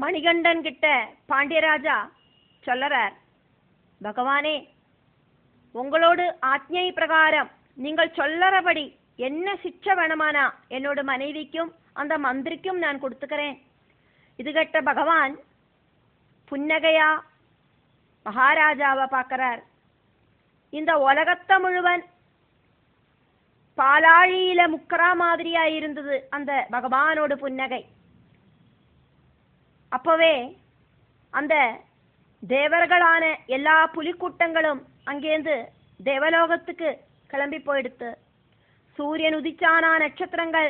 மணிகண்டன் கிட்ட பாண்டியராஜா சொல்லறார், பகவானே, உங்களோடு ஆജ്ഞை பிரகாரம் நீங்கள் சொல்லறபடி என்ன சிக்ஷை வேணுமானா என்னோட மனைவிக்கும் அந்த மந்திரிக்கும் நான் கொடுத்துக்கிறேன். இது கேட்ட பகவான் புன்னகையா மகாராஜாவை பார்க்கிறார். இந்த உலகத்தை முழுவன் பாலாழியில முக்கரா மாதிரியா இருந்தது அந்த பகவானோட புன்னகை. அப்பவே அந்த தேவர்களான எல்லா புலிக்கூட்டங்களும் அங்கேருந்து தேவலோகத்துக்கு கிளம்பி போயிடுத்து. சூரியன் உதிச்சானா நட்சத்திரங்கள்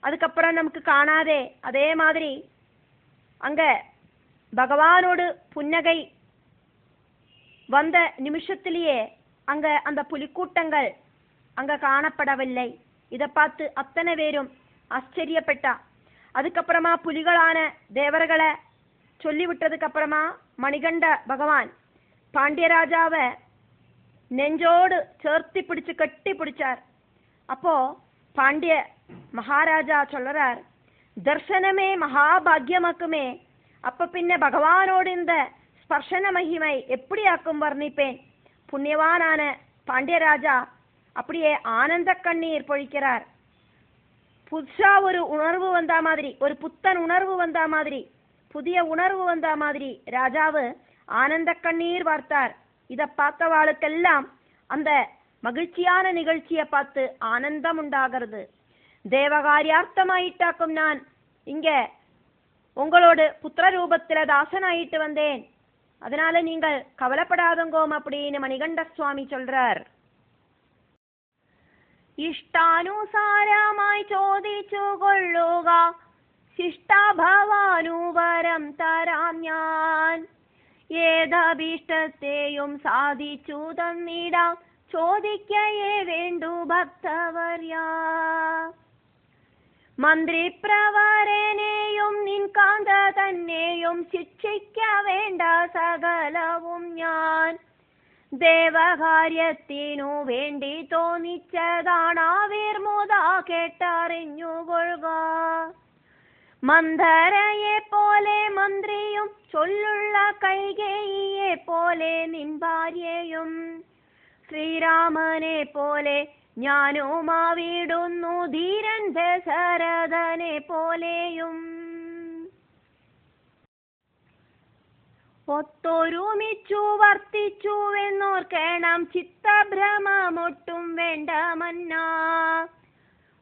அதுக்கப்புறம் நமக்கு காணாதே, அதே மாதிரி அங்க பகவானோடு புன்னகை வந்த நிமிஷத்திலேயே அங்க அந்த புலிக்கூட்டங்கள் அங்க காணப்படவில்லை. இதை பார்த்து அத்தனை பேரும் ஆச்சரியப்பட்டா. அதுக்கப்புறமா புலிகளான தேவர்களை சொல்லிவிட்டதுக்கு அப்புறமா மணிகண்ட பகவான் பாண்டியராஜாவை நெஞ்சோடு சேர்த்தி பிடிச்சு கட்டி பிடிச்சார். அப்போ பாண்டிய மகாராஜா சொல்றார், தர்சனமே மகாபாகியமாக்குமே. அப்ப பின்ன பகவானோடு இந்த ஸ்பர்ஷன மகிமை எப்படி ஆக்கும் வர்ணிப்பேன். புண்ணியவானான பாண்டியராஜா அப்படியே ஆனந்த கண்ணீர் பொழிக்கிறார். புதுசா ஒரு உணர்வு வந்தா மாதிரி, ஒரு புத்தன் உணர்வு வந்தா மாதிரி, புதிய உணர்வு வந்தா மாதிரி ராஜாவு ஆனந்த கண்ணீர் வார்த்தார். இதை பார்த்தவாளுக்கெல்லாம் அந்த மகிழ்ச்சியான நிகழ்ச்சியை பார்த்து ஆனந்தம் உண்டாகிறது. தேவகாரியார்த்தமாயிட்டாக்கும் நான் இங்க உங்களோட புத்திர ரூபத்துல தாசனாயிட்டு வந்தேன், அதனால நீங்கள் கவலைப்படாதங்கோம் அப்படின்னு மணிகண்ட சுவாமி சொல்றார். ഇഷ്ടാനുസാരമായി ചോദിച്ചു കൊള്ളുക, ശിഷ്ടാഭവാനുവരം തരാം ഞാൻ. ഏതഭീഷ്ടത്തെയും സാധിച്ചു തന്നിടാം, ചോദിക്കയേ വേണ്ടു ഭക്തവർയ. മന്ത്രിപ്രവരനെയും നിൻകാന്ത തന്നെയും ശിക്ഷിക്ക വേണ്ട സകലവും ഞാൻ. ദേവകാര്യത്തിനു വേണ്ടി തോന്നിച്ചതാണാവിർമുത കേട്ടറിഞ്ഞുകൊള്ളുക. മന്ധരയെ പോലെ മന്ത്രിയും ചൊല്ലുള്ള കൈകേയിയെ പോലെ നിൻ ഭാര്യയും ശ്രീരാമനെ പോലെ ഞാനുമാവിടുന്നു ധീരൻ ദശരഥനെ പോലെയും. ഒത്തൊരുമിച്ചു വർത്തിച്ചുവെന്നോർക്കണം, ചിത്തഭ്രമമൊട്ടും വേണ്ട മന്നാ.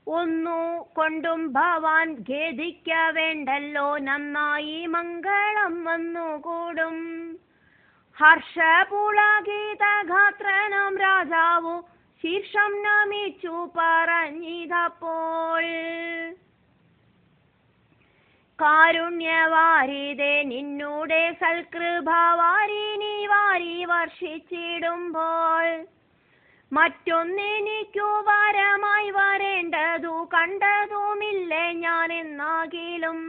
ഒന്നു കൊണ്ടും ഭവാൻ ഖേദിക്ക വേണ്ടല്ലോ, നന്നായി മംഗളം വന്നുകൂടും. ഹർഷപുളഗീതഗാത്രനാം രാജാവു ശീർഷം നമിച്ചു പറഞ്ഞിതപ്പോൾ. കാരുണ്യവാരിതേ നിന്നൂടെ സൽകൃപവാരിനി വാരി വർഷിച്ചിടുമ്പോൾ, മറ്റൊന്നെനിക്കു വരമായി വരേണ്ടതു കണ്ടതുമില്ലേ ഞാൻ എന്നാകിലും.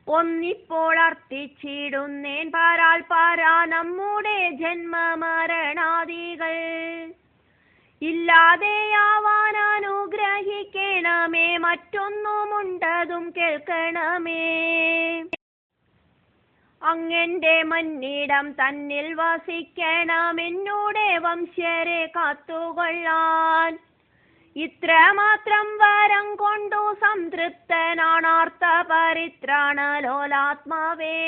ഒന്നിപ്പോൾ അർത്ഥിച്ചിടുന്നേൻ പാരാൽ പാരാ നമ്മുടെ ജന്മമരണാദികൾ. ഇല്ലാതെയാവാൻ അനുഗ്രഹിക്കണമേ, മറ്റൊന്നുമുണ്ടതും കേൾക്കണമേ. അങ്ങന്റെ മന്നിടം തന്നിൽ വസിക്കണം, എന്നോടെ വംശ്യരെ കാത്തുകൊള്ളാൻ. ഇത്രമാത്രം വരം കൊണ്ടു സംതൃപ്തനാണാർത്ത പരിത്രാണ ലോലാത്മാവേ.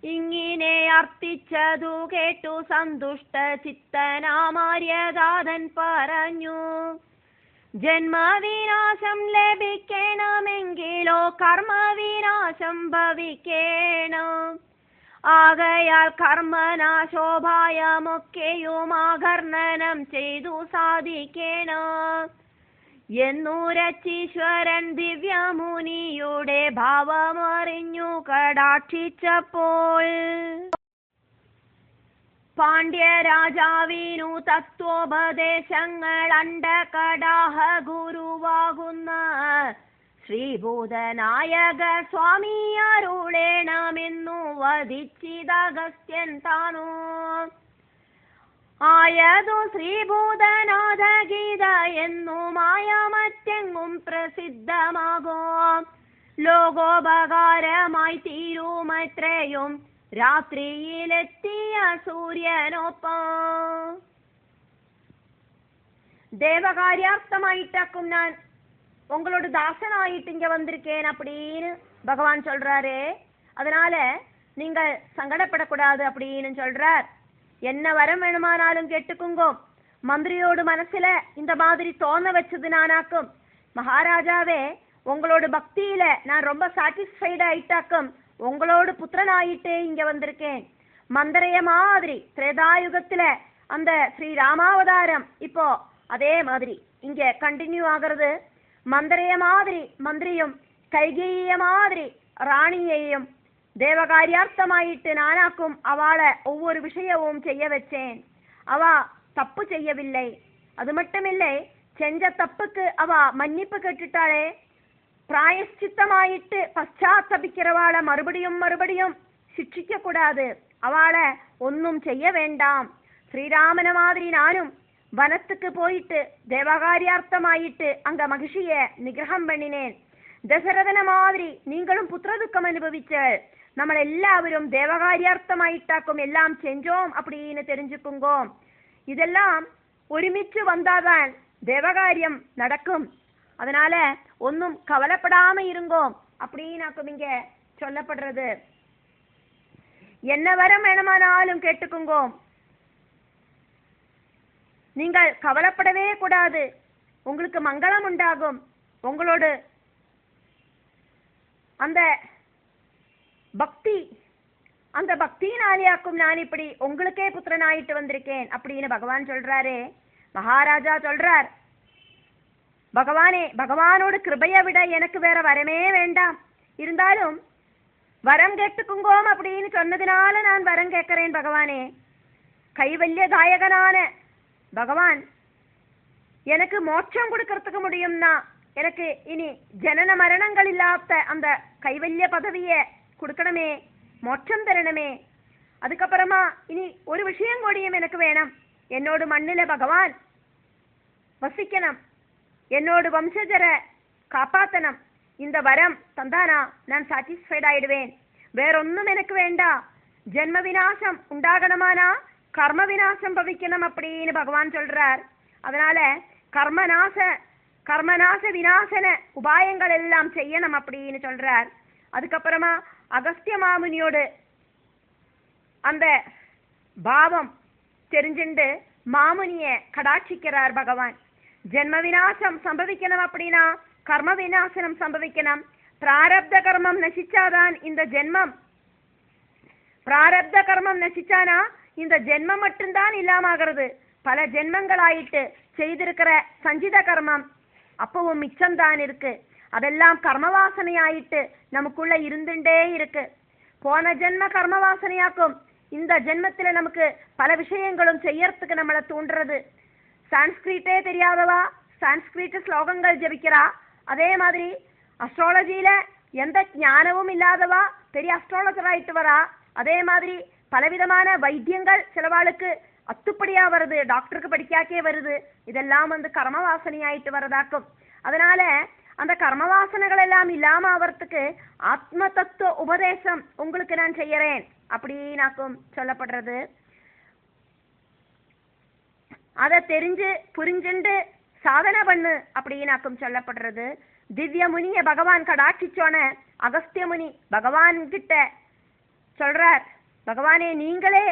ഇങ്ങനെ അർത്ഥിച്ചതു കേട്ടു സന്തുഷ്ട ചിത്തനാമാര്യദാതൻ പറഞ്ഞു, ജന്മവിനാശം ലഭിക്കണമെങ്കിലോ കർമ്മവിനാശം ഭവിക്കണം. ആകയാൽ കർമ്മനാശോപായമൊക്കെയും ആകർണനം ചെയ്തു സാധിക്കണം എന്നുരച്ചീശ്വരൻ ദിവ്യമുനിയുടെ ഭാവമറിഞ്ഞു കടാക്ഷിച്ചപ്പോൾ, പാണ്ഡ്യരാജാവിനു തത്വോപദേശങ്ങൾ അണ്ടകടാഹ ഗുരുവാകുന്ന ശ്രീഭൂതനായക സ്വാമി അരുളേണമെന്നു വധിച്ചിതഗസ്ത്യൻ താനോ. ആയതു ശ്രീഭൂതനാഥ ഗീത എന്നു മായ മറ്റെങ്ങും പ്രസിദ്ധമാകും. ലോകോപകാരമായി തീരുമത്രയും രാത്രിയിലെത്തിയ സൂര്യനൊപ്പം. தேவகாரியார்த்தமாயிட்டாக்கும் நான் உங்களோட தாசனாயிட்டு இங்க வந்திருக்கேன் அப்படின்னு பகவான் சொல்றாரு. அதனால நீங்கள் சங்கடப்படக்கூடாது அப்படின்னு சொல்றார். என்ன வரம் வேணுமானாலும் கேட்டுக்குங்கோ. மந்திரியோடு மனசுல இந்த மாதிரி தோண வச்சது நானாக்கும். மகாராஜாவே, உங்களோட பக்தியில நான் ரொம்ப சாட்டிஸ்ஃபைட் ஆயிட்டாக்கும். உங்களோட புத்திரனாயிட்டே இங்க வந்திருக்கேன். மந்திரைய மாதிரி திரேதாயுகத்துல அந்த ஸ்ரீ ராமாவதாரம் இப்போ அதே மாதிரி இங்க கண்டினியூ ஆகிறது. மந்திரைய மாதிரி மந்திரியும் கைகேய மாதிரி ராணியையும் தேவகாரியார்த்தமாயிட்டு நானாக்கும் அவளை ஒவ்வொரு விஷயமும் செய்ய வச்சேன். அவ தப்பு செய்யவில்லை. அது மட்டுமில்லை, செஞ்ச தப்புக்கு அவ மன்னிப்பு கேட்டுட்டாளே. பிராயஷ்சித்தமாயிட்டு பశ్చాத்தபிக்கிறவாளை மறுபடியும் மறுபடியும் சிக்ஷிக்க கூடாது. அவளை ஒன்னும் செய்ய வேண்டாம். ஸ்ரீராமன மாதிரி நானும் வனத்துக்கு போயிட்டு தேவகாரியார்த்தமாயிட்டு அங்க மகிழ்ச்சிய நிகிரகம் பண்ணினேன். தசரதன மாதிரி நீங்களும் புத்திரதுக்கம் அனுபவிச்ச நம்ம எல்லாவரும் தேவகாரியார்த்தமாயிட்டாக்கும் எல்லாம் செஞ்சோம் அப்படின்னு தெரிஞ்சுக்குங்கோ. இதெல்லாம் ஒருமிச்சு வந்தாதான் தேவகாரியம் நடக்கும். அதனால ஒன்னும் கவலைப்படாம இருங்கோ அப்படின்னாக்கும் இங்க சொல்லப்படுறது. என்ன வரம் வேணுமானாலும் கேட்டுக்குங்கோ. நீங்கள் கவலைப்படவே கூடாது. உங்களுக்கு மங்களம் உண்டாகும். உங்களோட அந்த பக்தி, அந்த பக்தியினாலேயாக்கும் நான் இப்படி உங்களுக்கே புத்திரனாயிட்டு வந்திருக்கேன் அப்படின்னு பகவான் சொல்றாரு. மகாராஜா சொல்றார், பகவானே, பகவானோட கிருபையை விட எனக்கு வேற வரமே வேண்டாம். இருந்தாலும் வரம் கேட்டுக்குங்கோம் அப்படின்னு சொன்னதுனால நான் வரம் கேட்கிறேன். பகவானே, கைவல்ய தாயகனான பகவான் எனக்கு மோட்சம் கொடுக்கறதுக்கு முடியும்னா எனக்கு இனி ஜனன மரணங்கள் இல்லாத அந்த கைவல்ய பதவியை கொடுக்கணுமே, மோட்சம் தரணுமே. அதுக்கப்புறமா இனி ஒரு விஷயம் கூடியும் எனக்கு வேணும். என்னோட மண்ணில பகவான் வசிக்கணும், என்னோட வம்சஜரை காப்பாத்தணும். இந்த வரம் தந்தானா நான் சாட்டிஸ்ஃபைட் ஆயிடுவேன். வேறொன்னும் எனக்கு வேண்டாம். ஜென்ம விநாசம் உண்டாகணுமானா கர்ம விநாசம் பவிக்கணும் அப்படின்னு பகவான் சொல்றார். அதனால கர்மநாச விநாசன உபாயங்கள் எல்லாம் செய்யணும் அப்படின்னு சொல்றார். அதுக்கப்புறமா அகஸ்திய மாமுனியோடு அந்த பாவம் தெரிஞ்சுண்டு மாமுனிய கடாட்சிக்கிறார் பகவான். ஜென்ம விநாசம் சம்பவிக்கணும் அப்படின்னா கர்ம விநாசனம் சம்பவிக்கணும். பிராரப்த கர்மம் நசிச்சாதான் இந்த ஜென்மம், பிராரப்த கர்மம் நசிச்சானா இந்த ஜென்மம் மட்டும்தான் இல்லாமகிறது. பல ஜென்மங்களாயிட்டு செய்திருக்கிற சஞ்சித கர்மம் அப்பவும் மிச்சம்தான் இருக்கு. அதெல்லாம் கர்மவாசனையாயிட்டு நமக்குள்ள இருந்துட்டே இருக்கு. போன ஜென்ம கர்மவாசனையாக்கும் இந்த ஜென்மத்துல நமக்கு பல விஷயங்களும் செய்யறதுக்கு நம்மளை தூண்டுறது. சான்ஸ்கிரிட்டே தெரியாதவா சான்ஸ்கிரிட் ஸ்லோகங்கள் ஜபிக்கிறா. அதே மாதிரி அஸ்ட்ராலஜியில எந்த ஞானமும் இல்லாதவா பெரிய அஸ்ட்ராலஜர் ஆயிட்டு வரா. அதே மாதிரி பலவிதமான வைத்தியங்கள் சிலவாளுக்கு அத்துப்படியா வருது, டாக்டருக்கு படிக்காக்கே வருது. இதெல்லாம் கர்மவாசனை ஆயிட்டு வரதாக்கும். அதனால அந்த கர்மவாசனைகள் எல்லாம் இல்லாம ஆவறதுக்கு ஆத்ம தத்துவ உபதேசம் உங்களுக்கு நான் செய்யறேன் அப்படின்னாக்கும் சொல்லப்படுறது. அதை தெரிஞ்சு புரிஞ்சுண்டு சாதனை பண்ணு அப்படின்னாக்கும் சொல்லப்படுறது. திவ்ய முனிய பகவான் கடாட்சிச்சோன அகஸ்திய முனி பகவான் கிட்ட சொல்றார், பகவானே நீங்களே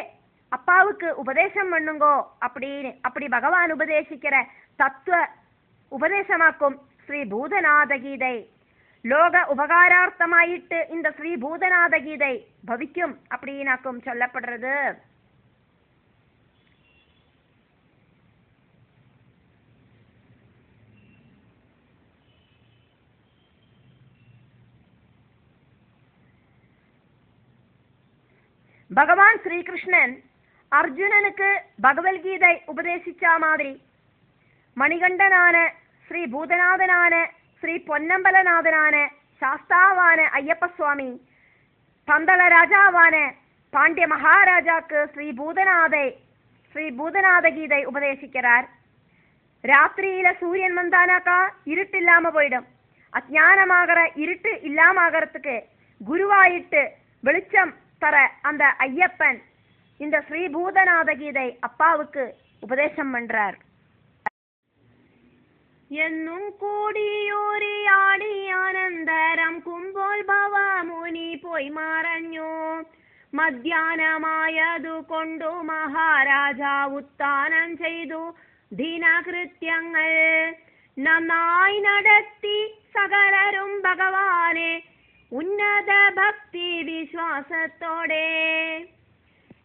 அப்பாவுக்கு உபதேசம் பண்ணுங்கோ அப்படின்னு. அப்படி பகவான் உபதேசிக்கிற தத்துவ உபதேசமாக்கும் ஸ்ரீ பூதநாத கீதை. லோக உபகாரார்த்தமாயிட்டு இந்த ஸ்ரீ பூதநாத கீதை பவிக்கும் அப்படின்னாக்கும் சொல்லப்படுறது. பகவான் ஸ்ரீகிருஷ்ணன் அர்ஜுனனுக்கு பகவத்கீதை உபதேசிச்சா மாதிரி மணிகண்டனான ஸ்ரீ பூதநாதனான ஸ்ரீ பொன்னம்பலநாதனான சாஸ்தாவான ஐயப்ப சுவாமி பந்தள ராஜாவான பாண்டிய மகாராஜாக்கு ஸ்ரீ பூதநாத கீதை உபதேசிக்கிறார். ராத்திரியில சூரியன் வந்தானாக்கா இருட்டு இல்லாம போயிடும். அஜ்ஞானமாகிற இருட்டு இல்லாமறதுக்கு குருவாயிட்டு வெளிச்சம் தர அந்த ஐயப்பன் இந்த ஸ்ரீபூதநாத கீதை அப்பாவுக்கு உபதேசம் பண்றார். என்னும் കൂടിയൂരി ആടി ആനന്ദരം കുമ്പോൾ ഭവമുനി പോയി മറഞ്ഞു. മധ്യാഹ്നമായതുകൊണ്ടു മഹാരാജ ഉത്ഥാനം ചെയ്തു ദിനകൃത്യങ്ങൾ നന്നായി നടത്തി സകലരും ഭഗവാനെ ഉന്നത ഭക്തി വിശ്വാസത്തോടെ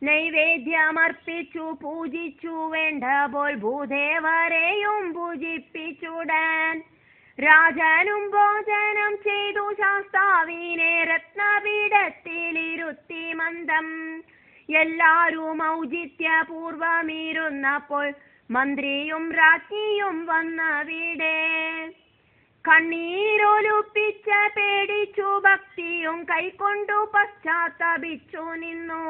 നൈവേദ്യമർപ്പിച്ചു പൂജിച്ചു വേണ്ടപ്പോൾ ഭൂദേവരെയും പൂജിപ്പിച്ചുടൻ രാജനും ഭോജനം ചെയ്തു ശാസ്താവിനെ രത്നപീഠത്തിലിരുത്തി മന്ദം. എല്ലാരും ഔചിത്യപൂർവമിരുന്നപ്പോൾ മന്ത്രിയും രാജ്ഞിയും വന്നവിടെ. കണ്ണീരൊലുപ്പിച്ച പേടിച്ചു ഭക്തിയും കൈക്കൊണ്ടു പശ്ചാത്തപിച്ചു നിന്നു.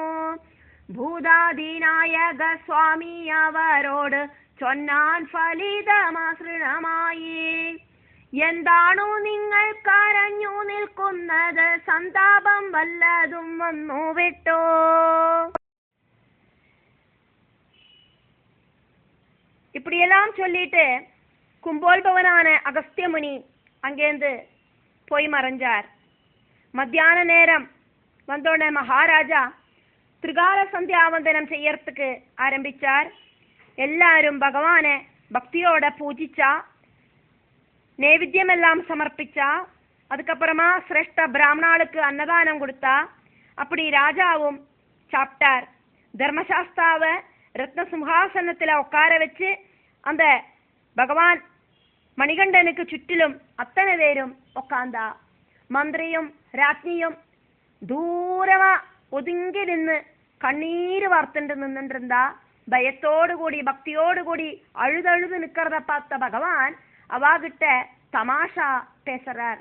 ഭൂതാധിനായക സ്വാമി അവരോട് ചൊന്നാൻ ഫലിതമാസൃണമായി. എന്താണു നിങ്ങൾ കരഞ്ഞു നിൽക്കുന്നത്? സന്താപം വല്ലതും വന്നു വിട്ടോ? இப்படியெல்லாம் சொல்லிட்டு கும்போல்பவனான அகஸ்தியமுனி அங்கேருந்து போய் மறைஞ்சார். மத்தியான நேரம் வந்தோடனே மகாராஜா திரிகால சந்தியாவந்தனம் செய்யறதுக்கு ஆரம்பிச்சார். எல்லாரும் பகவானை பக்தியோட பூஜிச்சா, நைவேத்தியம் எல்லாம் சமர்ப்பிச்சா, அதுக்கப்புறமா சிரேஷ்ட பிராமணாளுக்கு அன்னதானம் கொடுத்தா. அப்படி ராஜாவும் சாப்பிட்டார். தர்மசாஸ்தாவை ரத்ன சிம்ஹாசனத்துல உட்கார வச்சு அந்த பகவான் மணிகண்டனுக்கு சுற்றிலும் அத்தனை பேரும் உட்கார்ந்தா. மந்திரியும் ராജ്ഞിയും ദൂരമാ ഒതുങ്ങി നിന്ന് കണ്ണീര് വാർത്തിട്ട് നിന്നിട്ടിരുന്നാ. ഭയത്തോടുകൂടി ഭക്തിയോടുകൂടി அழுதழுது நிக்கிறத பார்த்த பகவான் அவாகிட்ட தமாஷா பேசுறார்.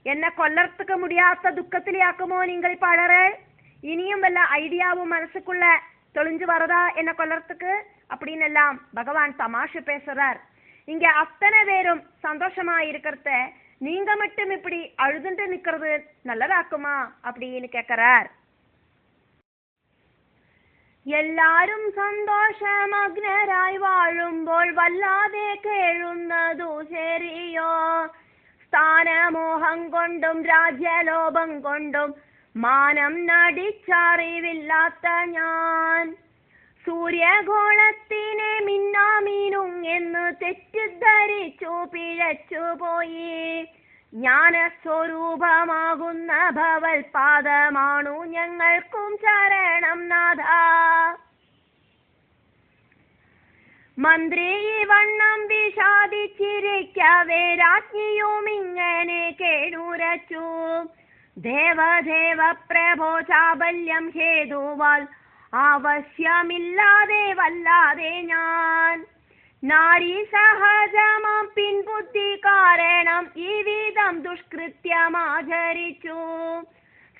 என்ன கொல்லறதுக்கு முடியாத துக்கத்திலேயாக்குமோ நீங்கள் பாடற? இனியும் வல்ல ஐடியாவும் மனசுக்குள்ள தொழிஞ்சு வரதா என்ன கொல்லறதுக்கு அப்படின்னு எல்லாம் பகவான் தமாஷு பேசுறார். இங்க அத்தனை பேரும் சந்தோஷமா இருக்கிறத நீங்க மட்டும் இப்படி அழுதுண்டு நிக்கிறது நல்லதாக்குமா அப்படின்னு கேட்கிறார். എല്ലാരും സന്തോഷമഗ്നരായി വാഴുമ്പോൾ വല്ലാതെ കേഴുന്നതു ശരിയോ? സ്ഥാനമോഹം കൊണ്ടും രാജ്യലോഭം കൊണ്ടും മാനം നടിച്ചറിവില്ലാത്ത ഞാൻ സൂര്യഗോളത്തിനെ മിന്നാമീനും എന്ന് തെറ്റിദ്ധരിച്ചു പിഴച്ചുപോയി. ജ്ഞാനസ്വരൂപമാകുന്ന ഭവൽപാദമാണു ഞങ്ങൾക്കും ശരണം നാഥ. മന്ത്രി വണ്ണം വിഷാദിച്ചിരിക്കവേ രാജ്ഞിയും ഇങ്ങനെ കേഴുരച്ചു. ദേവദേവ പ്രഭോ ചാബല്യം ഹേതുവാൽ ആവശ്യമില്ലാതെ വല്ലാതെ ഞാൻ നാരി സഹജമാം പിൻബുദ്ധി കാരണം ഈ വിധം ദുഷ്കൃത്യമാചരിച്ചു.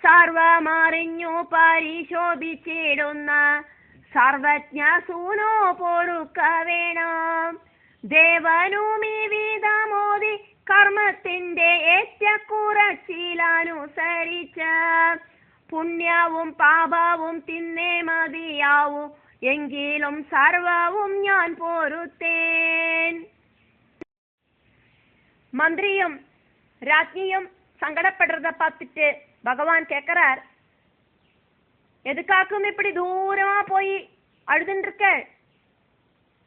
സർവമറിഞ്ഞു പരിശോഭിച്ചിടുന്ന സർവജ്ഞ സൂനോ പൊറുക്ക വേണം. ദേവനും ഈ വിധമോദി കർമ്മത്തിന്റെ ഏറ്റക്കുറച്ചിലനുസരിച്ച പുണ്യവും പാപവും തിന്നേ മതിയാവും. എങ്കിലും സർവവും ഞാൻ പൊറുത്തേൻ. മന്ത്രിയും രാജ്ഞിയും சங்கடப்படுறத பார்த்துட்டு பகவான் கேட்கிறார், எதுக்காக்கும் இப்படி தூரமா போய் அழுதுன்னு இருக்க?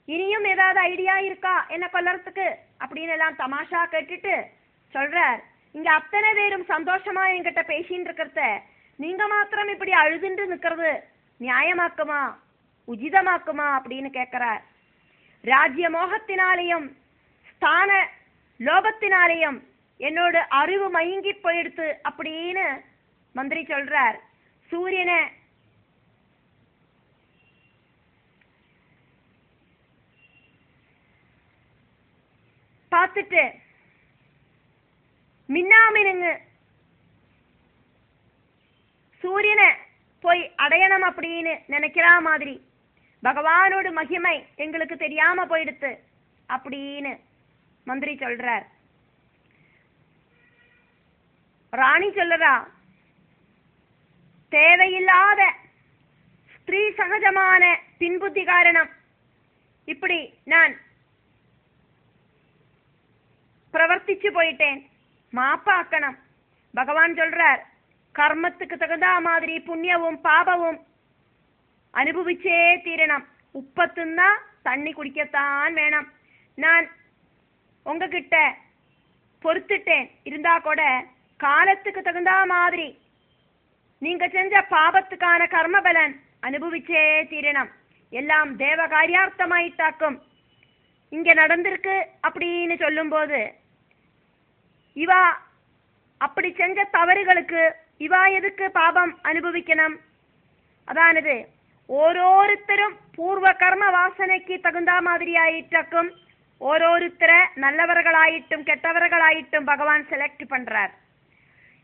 இனியும் ஏதாவது ஐடியா இருக்கா என்ன கொல்லறதுக்கு அப்படின்னு எல்லாம் தமாஷா கேட்டுட்டு சொல்றார், இங்க அத்தனை பேரும் சந்தோஷமா என்கிட்ட பேசின்னு இருக்கிறத நீங்க மாத்திரம் இப்படி அழுதுண்டு நிக்கிறது நியாயமாக்குமா, உஜிதமாக்குமா அப்படின்னு கேட்கிறார். ராஜ்ய மோகத்தினாலேயும் ஸ்தான லோபத்தினாலேயும் என்னோட அறிவு மயங்கி போயிடுத்து அப்படின்னு மந்திரி சொல்றார். சூரியனை பார்த்துட்டு மின்னாமினுங்க சூரியனை போய் அடையணும் அப்படின்னு நினைக்கிற மாதிரி பகவானோட மகிமை எங்களுக்கு தெரியாம போயிடுத்து அப்படின்னு மந்திரி சொல்றார். ராணி சொல்லறா, தேவையில்லாத ஸ்திரீ சகஜமான பின்புத்தி காரணம் இப்படி நான் பிரவர்த்திச்சு போயிட்டேன், மாப்பாக்கணும். பகவான் சொல்றார், கர்மத்துக்கு தகுந்த மாதிரி புண்ணியவும் பாபவும் அனுபவிச்சே தீரணும். உப்பத்துன்னா தண்ணி குடிக்கத்தான் வேணும். நான் உங்ககிட்ட பொறுத்துட்டேன், இருந்தா கூட காலத்துக்கு தகுந்த மாதிரி நீங்க செஞ்ச பாபத்துக்கான கர்மபலன் அனுபவிச்சே தீரணும். எல்லாம் தேவ காரியார்த்தமாயிட்டாக்கும் இங்க நடந்திருக்கு அப்படின்னு சொல்லும் போது, இவா அப்படி செஞ்ச தவறுகளுக்கு இவா எதுக்கு பாபம் அனுபவிக்கணும்? அதானது ஓரோருத்தரும் பூர்வ கர்ம வாசனைக்கு தகுந்த மாதிரி ஆயிட்டாக்கும் ஓரோருத்தர நல்லவர்களாயிட்டும் கெட்டவர்களாயிட்டும் பகவான் செலக்ட் பண்றார்.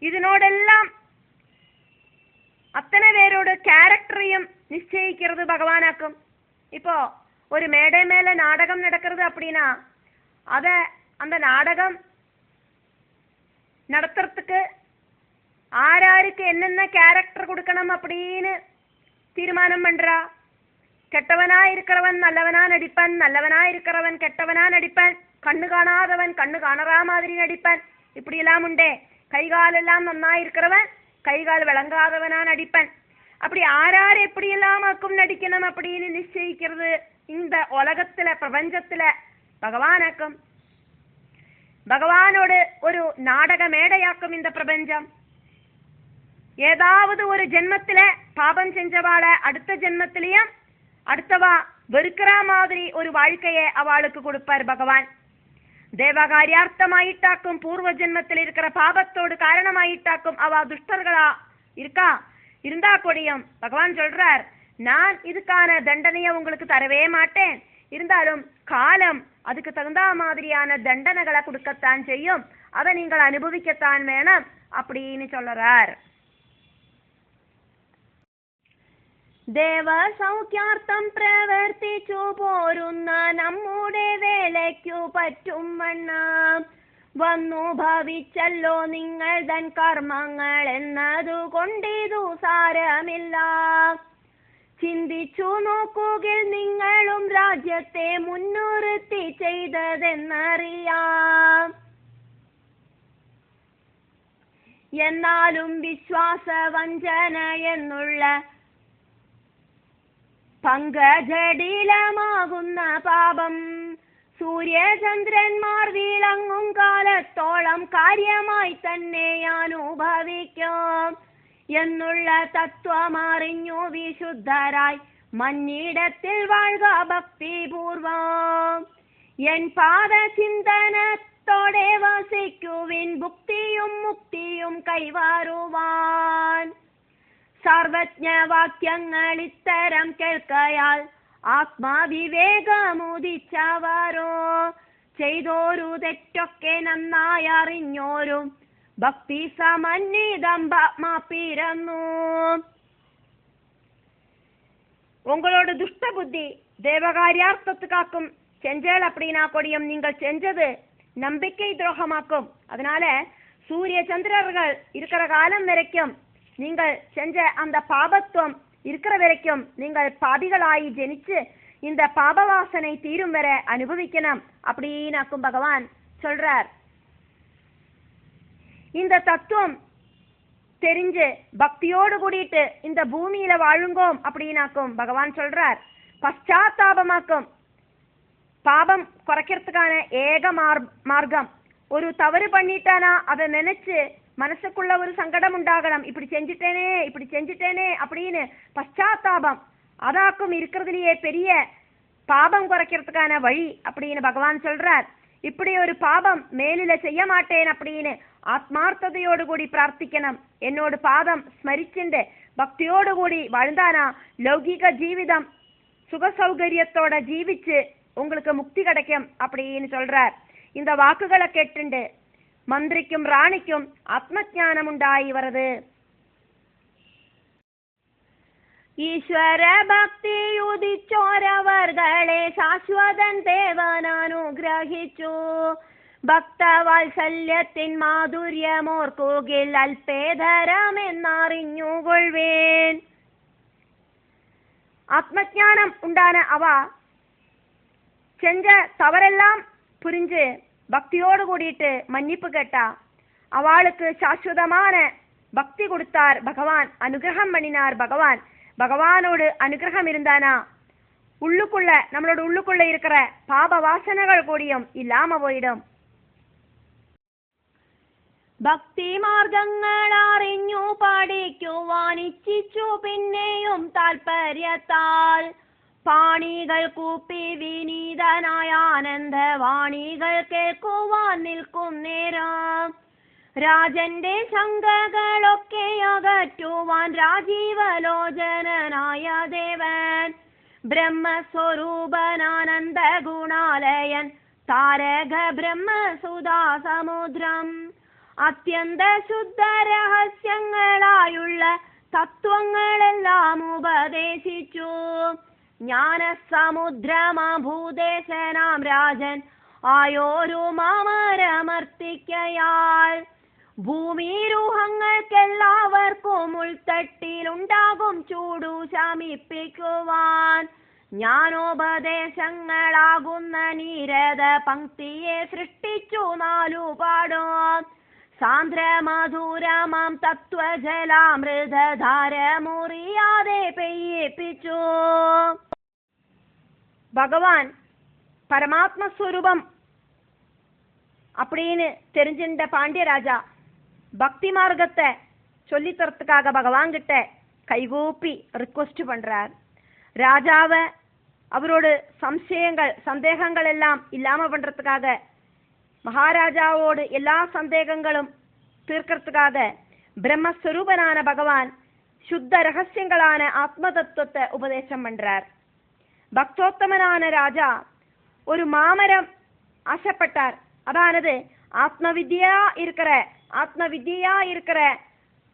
இதனோடெல்லாம் அத்தனை பேரோட கேரக்டரையும் நிச்சயிக்கிறது பகவானாக்கும். இப்போ ஒரு மேடை மேல நாடகம் நடக்கிறது அப்படின்னா அந்த நாடகம் நடத்துறதுக்கு ஆராருக்கு என்னென்ன கேரக்டர் கொடுக்கணும் அப்படின்னு தீர்மானம் பண்றா. கெட்டவனா இருக்கிறவன் நல்லவனா நடிப்பன், நல்லவனா இருக்கிறவன் கெட்டவனா நடிப்பன், கண்ணு காணாதவன் கண்ணு காணறா மாதிரி நடிப்பன், இப்படி எல்லாம் உண்டே. கைகால் எல்லாம் நன்னா இருக்கிறவன் கைகால் விளங்காதவனா நடிப்பன். அப்படி ஆரார் எப்படி எல்லாம் ஆக்கும் நடிக்கணும் அப்படின்னு நிச்சயிக்கிறது இந்த உலகத்துல பிரபஞ்சத்துல பகவானாக்கும். பகவானோடு ஒரு நாடக மேடையாக்கும் இந்த பிரபஞ்சம். ஏதாவது ஒரு ஜென்மத்துல பாபம் செஞ்சவாள அடுத்த ஜென்மத்திலையும் அடுத்தவா வெறுக்கிற மாதிரி ஒரு வாழ்க்கையை அவளுக்கு கொடுப்பார் பகவான். தேவகாரியார்த்தமாயிட்டாக்கும் பூர்வ ஜென்மத்தில் இருக்கிற பாபத்தோடு காரணமாயிட்டாக்கும் அவ துஷ்டர்களா இருந்தா கூடியும் பகவான் சொல்றார், நான் இதுக்கான தண்டனையை உங்களுக்கு தரவே மாட்டேன், இருந்தாலும் காலம் அதுக்கு தகுந்த மாதிரியான தண்டனைகளை கொடுக்கத்தான் செய்யும், அதை நீங்கள் அனுபவிக்கத்தான் வேணும் அப்படின்னு சொல்றார். ദേവ സൗഖ്യാർത്ഥം പ്രവർത്തിച്ചു പോരുന്ന നമ്മുടെ വേലയ്ക്കു പറ്റും വണ്ണം വന്നു ഭവിച്ചല്ലോ നിങ്ങൾ തൻ കർമ്മങ്ങൾ എന്നതുകൊണ്ടിതു സാരമില്ല. ചിന്തിച്ചു നോക്കുകിൽ നിങ്ങളും രാജ്യത്തെ മുൻനിർത്തി ചെയ്തതെന്നറിയാം. എന്നാലും വിശ്വാസവഞ്ചന എന്നുള്ള പങ്കജടിലമാകുന്ന പാപം സൂര്യചന്ദ്രന്മാർ വിളങ്ങും കാലത്തോളം കാര്യമായി തന്നെ അനുഭവിക്കും എന്നുള്ള തത്വമറിഞ്ഞു വിശുദ്ധരായി മന്നിടത്തിൽ വാഴ്ക ഭക്തിപൂർവം. എൻ പാദചിന്തനത്തോടെ വസിക്കുവിൻ ഭുക്തിയും മുക്തിയും കൈവാറുവാൻ. സർവജ്ഞവാക്യങ്ങൾ ഇത്തരം കേൾക്കയാൽ ആത്മാവിവേകമുദിച്ചവരോ ചെയ്തോരു തെറ്റൊക്കെ നന്നായി അറിഞ്ഞോരും ഭക്തി സമന്വിതം മാപ്പിരന്നു. உங்களோட துஷ்ட புத்தி தேவகாரியார்த்தத்துக்காக்கும் செஞ்சல் அப்படின்னா கொடியும் நீங்கள் செஞ்சது நம்பிக்கை துரோகமாக்கும். அதனால சூரிய சந்திரர்கள் இருக்கிற காலம் வரைக்கும் நீங்கள் செஞ்ச அந்த பாபத்துவம் இருக்கிற வரைக்கும் நீங்கள் பாபிகளாகி ஜெனிச்சு இந்த பாபவாசனை தீரும் வரை அனுபவிக்கணும் அப்படின்னாக்கும் பகவான் சொல்றார். இந்த தத்துவம் தெரிஞ்சு பக்தியோடு கூடிட்டு இந்த பூமியில வாழுங்கோம் அப்படின்னாக்கும் பகவான் சொல்றார். பశ్చాத்தாபமாக்கும் பாபம் குறைக்கிறதுக்கான ஏக மார்க்கம். ஒரு தவறு பண்ணிட்டானா அதை நினைச்சு மனசுக்குள்ள ஒரு சங்கடம் உண்டாகணும், இப்படி செஞ்சுட்டேனே அப்படின்னு பశ్చాத்தாபம் அதாக்கும் இருக்கிறதுலயே பெரிய பாபம் குறைக்கிறதுக்கான வழி அப்படின்னு பகவான் சொல்றார். இப்படி ஒரு பாபம் மேலில செய்ய மாட்டேன் அப்படின்னு ஆத்மார்த்ததையோடு கூடி பிரார்த்திக்கணும். என்னோட பாதம் ஸ்மரிச்சுண்டு பக்தியோடு கூடி வாழ்ந்தானா லௌகிக ஜீவிதம் சுக சௌகரியத்தோட ஜீவிச்சு உங்களுக்கு முக்தி கிடைக்கும் அப்படின்னு சொல்றார். இந்த வாக்குகளை கேட்டுண்டு மந்திரிக்கும் ராணிக்கும் ஆத்மஞானம் உண்டாகி வருது. ഈശ്വര ഭക്തി ഉദിച്ചോരവർകളെ ശാശ്വതൻ ദേവൻ അനുഗ്രഹിച്ചു. ഭക്തവാത്സല്യത്തിൻ മാധുര്യമോർക്കുകിൽ അൽപേധരമെന്നറിഞ്ഞുകൊള്ളുവേൻ. ആത്മജ്ഞാനം ഉണ്ടാன அவ செஞ்ச தவறெல்லாம் புரிஞ்சு பக்தியோடு கூடிட்டு மன்னிப்பு கேட்டா. அவளுக்கு சாஸ்வதமான பக்தி கொடுத்தார் பகவான், அனுகிரகம் பண்ணினார் பகவான். பகவானோடு அனுகிரகம் இருந்தானா உள்ளுக்குள்ள நம்மளோட உள்ளுக்குள்ள இருக்கிற பாப வாசனைகள் கூடியும் இல்லாம போயிடும். ഭക്തി മാർഗങ്ങൾ അറിഞ്ഞു പഠിക്കുവാൻ ഇച്ഛിച്ചു പിന്നെയും താൽപര്യത്താൽ പാണികൾ കൂപ്പി വിനീതനായ ആനന്ദവാണികൾ കേൾക്കുവാൻ നിൽക്കും നേരം രാജന്റെ ശങ്കകളൊക്കെ അകറ്റുവാൻ രാജീവലോചനായ ദേവൻ ബ്രഹ്മസ്വരൂപനാനന്ദ ഗുണാലയൻ താരക ബ്രഹ്മസുധാ സമുദ്രം അത്യന്ത ശുദ്ധ രഹസ്യങ്ങളായുള്ള തത്വങ്ങളെല്ലാം ഉപദേശിച്ചു. ജ്ഞാനസമുദ്രമഭൂദേശനാം രാജൻ ആയോരു മാമരമർത്തിക്കയാൽ ഭൂമിരൂഹങ്ങൾക്കെല്ലാവർക്കും ഉൾത്തട്ടിലുണ്ടാകും ചൂടു ശമിപ്പിക്കുവാൻ ജ്ഞാനോപദേശങ്ങളാകുന്ന നീരത പങ്ക്തിയെ സൃഷ്ടിച്ചു നാലുപാടും സാന്ദ്രമധുരമാം തത്വജലാമൃതധാര മുറിയാതെ പെയ്യിപ്പിച്ചു. பகவான் பரமாத்மஸ்வரூபம் அப்படின்னு தெரிஞ்சிருந்த பாண்டியராஜா பக்தி மார்க்கத்தை சொல்லித்தரத்துக்காக பகவான் கிட்ட கைகூப்பி ரிக்வெஸ்ட் பண்றார். ராஜாவை அவரோட சந்தேகங்கள் எல்லாம் இல்லாம பண்றதுக்காக மகாராஜாவோடு எல்லா சந்தேகங்களும் தீர்க்கறதுக்காக பிரம்மஸ்வரூபனான பகவான் சுத்த ரகசியங்களான ஆத்ம தத்துவத்தை உபதேசம் பண்றார். பக்தோத்தமனான ராஜா ஒரு மாமரம் ஆசைப்பட்டார். அதானது ஆத்ம வித்யா இருக்கிற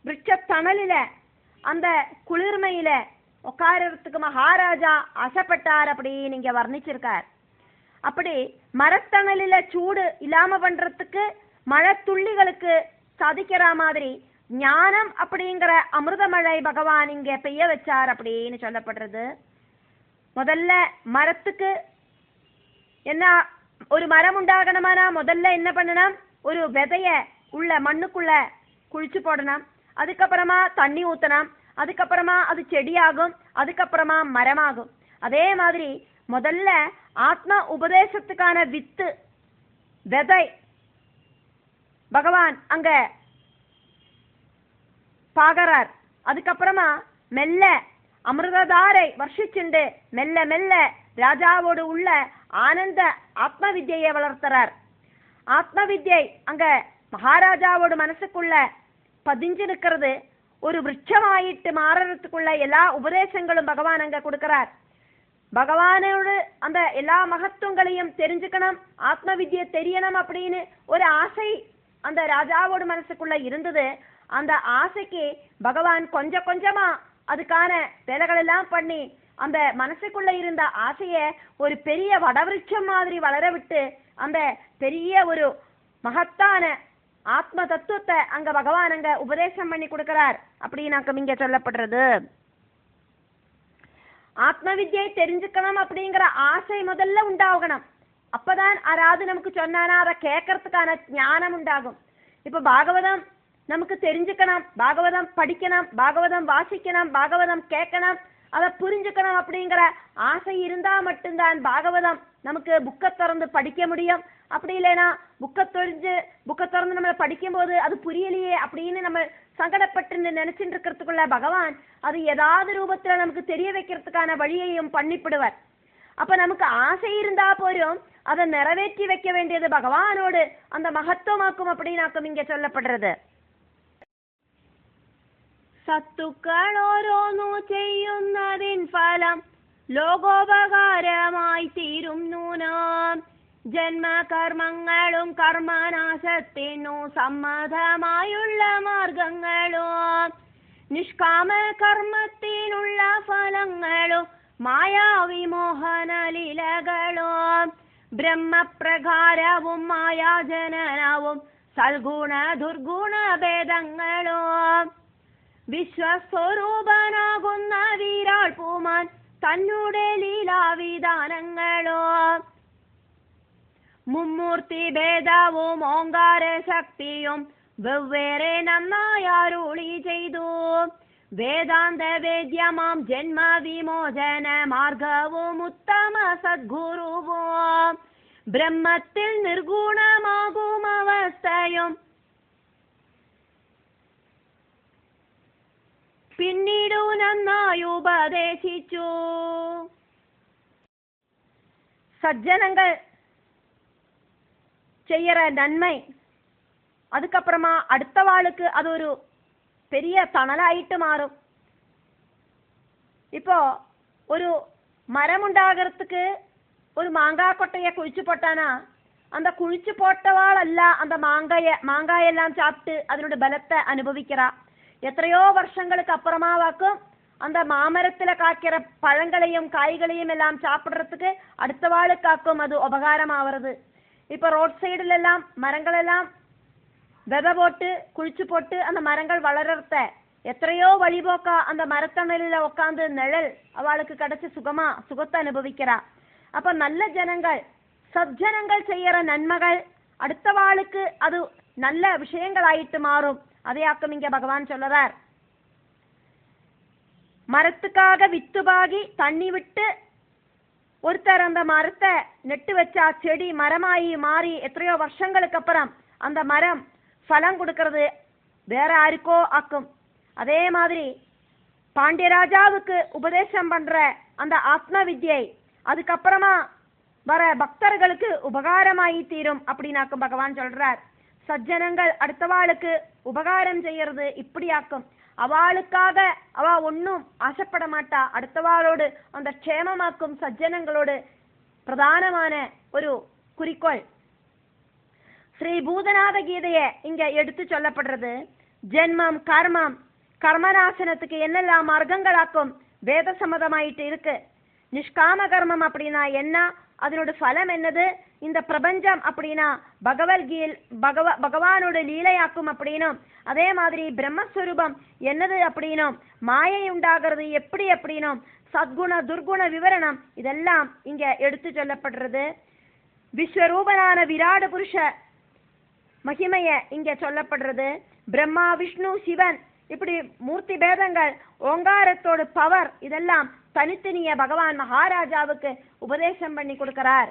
விருட்ச தணலில அந்த குளிர்மையில உட்காரத்துக்கு மகாராஜா ஆசைப்பட்டார் அப்படின்னு இங்க வர்ணிச்சிருக்கார். அப்படி மரத்தணலில சூடு இல்லாம பண்றதுக்கு மழை துள்ளிகளுக்கு சாதிக்கிற மாதிரி ஞானம் அப்படிங்கிற அமிர்தமழை பகவான் இங்க பெய்ய வச்சார் அப்படின்னு சொல்லப்படுறது. முதல்ல மரத்துக்கு என்ன ஒரு மரம் உண்டாகணுமானா முதல்ல என்ன பண்ணணும், ஒரு விதைய உள்ள மண்ணுக்குள்ள குழிச்சு போடணும், அதுக்கப்புறமா தண்ணி ஊத்தணும், அதுக்கப்புறமா அது செடியாகும், அதுக்கப்புறமா மரமாகும். அதே மாதிரி முதல்ல ஆத்ம உபதேசத்துக்கான வித்து விதை பகவான் அங்க பாகறார். அதுக்கப்புறமா மெல்ல அமிர்ததாரை வர்ஷிச்சுண்டு மெல்ல மெல்ல ராஜாவோடு உள்ள ஆனந்த ஆத்ம வித்யை வளர்த்துறார். ஆத்ம வித்யை அங்க மகாராஜாவோட மனசுக்குள்ள பதிஞ்சு நிற்கிறது. ஒரு விருட்சமாயிட்டு மாறறதுக்குள்ள எல்லா உபதேசங்களும் பகவான் அங்க கொடுக்கிறார். பகவானோடு அந்த எல்லா மகத்துவங்களையும் தெரிஞ்சுக்கணும், ஆத்ம வித்யை தெரியணும் அப்படின்னு ஒரு ஆசை அந்த ராஜாவோட மனசுக்குள்ள இருந்தது. அந்த ஆசைக்கு பகவான் கொஞ்சம் கொஞ்சமா அதுக்கான வேலைகள் எல்லாம் பண்ணி அந்த மனசுக்குள்ள இருந்த ஆசைய ஒரு பெரிய வடவிருட்சம் மாதிரி வளர விட்டு அந்த பெரிய ஒரு மகத்தான ஆத்ம தத்துவத்தை அங்க பகவான் அங்க உபதேசம் பண்ணி கொடுக்கிறார் அப்படின்னு இங்க சொல்லப்படுறது. ஆத்ம வித்யை தெரிஞ்சுக்கணும் அப்படிங்கிற ஆசை முதல்ல உண்டாகணும். அப்பதான் அதாவது நமக்கு சொன்னானா அதை கேட்கறதுக்கான ஞானம் உண்டாகும். இப்ப பாகவதம் நமக்கு தெரிஞ்சுக்கணும், பாகவதம் படிக்கணும், பாகவதம் வாசிக்கணும், பாகவதம் கேட்கணும், அதை புரிஞ்சுக்கணும் அப்படிங்கிற ஆசை இருந்தா மட்டும்தான் பாகவதம் நமக்கு புக்கை திறந்து படிக்க முடியும். அப்படி இல்லைன்னா புக்கை திறந்து நம்மளை படிக்கும் போது அது புரியலையே அப்படின்னு நம்ம சங்கடப்பட்டு நினைச்சுட்டு இருக்கிறதுக்குள்ள பகவான் அது ஏதாவது ரூபத்துல நமக்கு தெரிய வைக்கிறதுக்கான வழியையும் பண்ணிவிடுவார். அப்ப நமக்கு ஆசை இருந்தா போரும், அதை நிறைவேற்றி வைக்க வேண்டியது பகவானோடு அந்த மகத்துவமாக்கும் அப்படின்னு இங்க சொல்லப்படுறது. സത്തുക്കൾ ഓരോന്നു ചെയ്യുന്നതിൻ ഫലം ലോകോപകാരമായി തീരും നൂനം. ജന്മകർമ്മങ്ങളും കർമ്മനാശത്തിനു സമ്മതമായുള്ള മാർഗങ്ങളും നിഷ്കാമ കർമ്മത്തിനുള്ള ഫലങ്ങളും മായാവിമോഹന ലീലകളും ബ്രഹ്മപ്രകാരവും മായാജനനവും സൽഗുണ ദുർഗുണ ഭേദങ്ങളും വിശ്വസ്വരൂപനാകുന്ന വീരാൾ പൂമാൻ തന്നുടെ ലീലാവിധാനങ്ങളും മുമ്മൂർത്തി ഭേദവും ഓങ്കാര ശക്തിയും വെവ്വേറെ നന്നായാരുളി ചെയ്തു. വേദാന്ത വേദ്യമാം ജന്മവിമോചന മാർഗവും ഉത്തമ സദ്ഗുരുവും ബ്രഹ്മത്തിൽ നിർഗുണമാകും അവസ്ഥയും പിന്നീടു നന്നായി ഉപദേശിച്ചു. சஜ்ஜனங்கள் செய்யற நன்மை அதுக்கப்புறமா அடுத்த வாளுக்கு அது ஒரு பெரிய தணலாயிட்டு மாறும். இப்போ ஒரு மரம் உண்டாகிறதுக்கு ஒரு மாங்காய் கொட்டையை குழிச்சு போட்டானா அந்த குழிச்சு போட்டவாளல்ல அந்த மாங்காயெல்லாம் சாப்பிட்டு அதனோட பலத்தை அனுபவிக்கிறா. எத்தனையோ வருஷங்களுக்கு அப்புறமாவாக்கும் அந்த மாமரத்துல காய்க்கிற பழங்களையும் காய்களையும் எல்லாம் சாப்பிடுறதுக்கு அடுத்த வாளுக்காக்கும் அது உபகாரம் ஆகிறது. இப்போ ரோட் சைடுல எல்லாம் மரங்கள் எல்லாம் விதை போட்டு குழிச்சு போட்டு அந்த மரங்கள் வளர்றத எத்தனையோ வழிபோக்கா அந்த மரத்தணலில் உட்காந்து நிழல் அவளுக்கு கிடைச்ச சுகத்தை அனுபவிக்கிறா. அப்ப நல்ல ஜனங்கள் சஜ்ஜனங்கள் செய்யற நன்மைகள் அடுத்த வாளுக்கு அது நல்ல விஷயங்கள் ஆயிட்டு மாறும். அதையாக்கும் இங்க பகவான் சொல்லுறார். மரத்துக்காக வித்துபாகி தண்ணி விட்டு ஒருத்தர் அந்த மரத்தை நெட்டு வச்சா செடி மரமாயி மாறி எத்தனையோ வருஷங்களுக்கு அப்புறம் அந்த மரம் பலம் கொடுக்கறது வேற யாருக்கோ ஆக்கும். அதே மாதிரி பாண்டியராஜாவுக்கு உபதேசம் பண்ற அந்த ஆத்ம வித்யை அதுக்கப்புறமா வர பக்தர்களுக்கு உபகாரமாயி தீரும் அப்படின்னாக்கும் பகவான் சொல்றார். சஜ்ஜனங்கள் அடுத்தவாளுக்கு உபகாரம் செய்யறது இப்படியாக்கும். அவளுக்காக அவ ஒன்னும் ஆசைப்பட மாட்டா. அடுத்தவாளோடு அந்த க்ஷேமமாக்கும் சஜ்ஜனங்களோடு பிரதானமான ஒரு குறிக்கோள். ஸ்ரீ பூதநாத கீதைய இங்க எடுத்து சொல்லப்படுறது. ஜென்மம் கர்மம் கர்மநாசனத்துக்கு என்னெல்லாம் மார்க்கங்களாக்கும் வேத சம்மதமாயிட்டு இருக்கு. நிஷ்காம கர்மம் அப்படின்னா என்ன, அதனோட பலம் என்னது, இந்த பிரபஞ்சம் அப்படின்னா பகவானோட லீலையாக்கும் அப்படின்னும், அதே மாதிரி பிரம்மஸ்வரூபம் என்னது அப்படின்னும், மாயை உண்டாகிறது எப்படி அப்படின்னும், சத்குண துர்குண விவரணம் இதெல்லாம் இங்க எடுத்து சொல்லப்படுறது. விஸ்வரூபனான விராட புருஷ மகிமைய இங்க சொல்லப்படுறது. பிரம்மா விஷ்ணு சிவன் இப்படி மூர்த்தி பேதங்கள் ஓங்காரத்தோட பவர் இதெல்லாம் தனித்தனிய பகவான் மகாராஜாவுக்கு உபதேசம் பண்ணி கொடுக்கிறார்.